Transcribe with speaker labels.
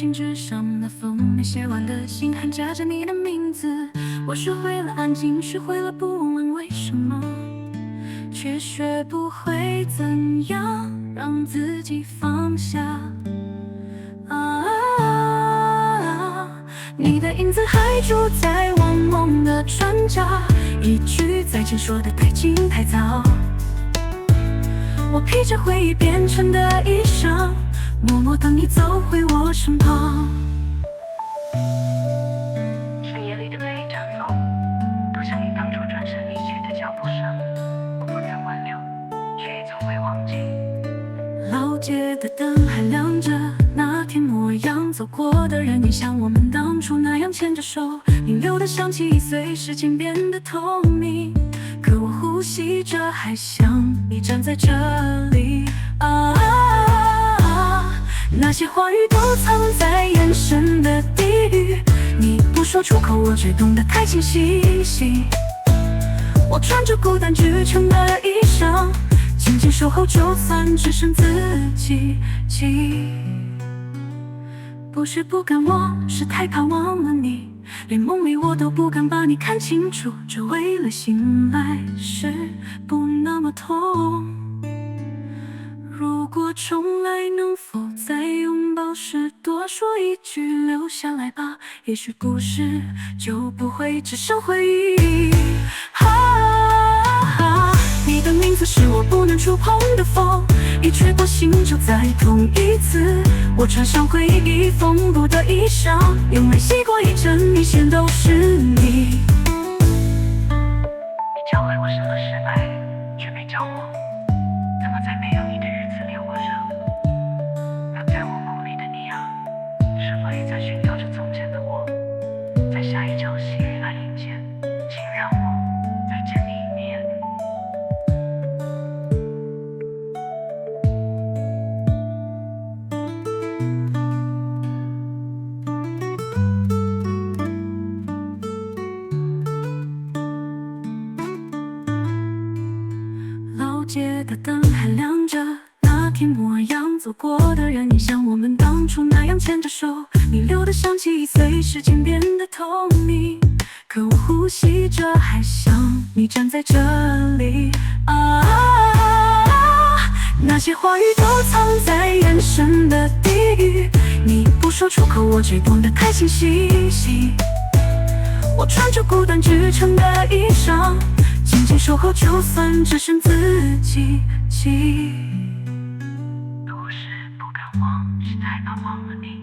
Speaker 1: 信纸上那封没写完的信，还夹着你的名字。我学会了安静，学会了不问为什么，却学不会怎样让自己放下。你的影子还住在我梦的转角，一句再见说得太近太早。我披着回忆变成的衣裳，默默等你走回我身旁。
Speaker 2: 深夜里的每一盏风，都像你当初转身离去的脚步声。我不敢挽留，却也从未忘记。
Speaker 1: 老街的灯还亮着，那天模样走过的人，也像我们当初那样牵着手。你留的香气随时间变得透明，可我呼吸着，还想你站在这里。那些话语都藏在眼神的地狱，你不说出口，我却懂得太清晰。我穿着孤单织成的衣裳，静静守候，就算只剩自己。不是不敢忘，是太怕忘了你，连梦里我都不敢把你看清楚，只为了醒来时不那么痛。如果重来，能否在拥抱时多说一句留下来吧，也许故事就不会只剩回忆。你的名字是我不能触碰的风，一吹过心就再痛一次。我穿上回忆缝补的衣裳，用泪洗过一整一线都是你。
Speaker 2: 你教会我什么失败，却没教我怎么在没有你的日子里活着。那在我梦里的你啊，是否也在寻找着从前的我？在下一场细雨来临前，请让我再见你一面。
Speaker 1: 老街的灯还亮着，那天模样走过的人，也像我们当初那样牵着手。你留的香气随时间变得透明，可我呼吸着，还想你站在这里。那些话语都藏在眼神的地狱，你不说出口，我却懂得太清晰。我穿着孤单织成的衣裳，静静守候，就算只剩自己。
Speaker 2: 不是不敢忘，是太怕忘了你。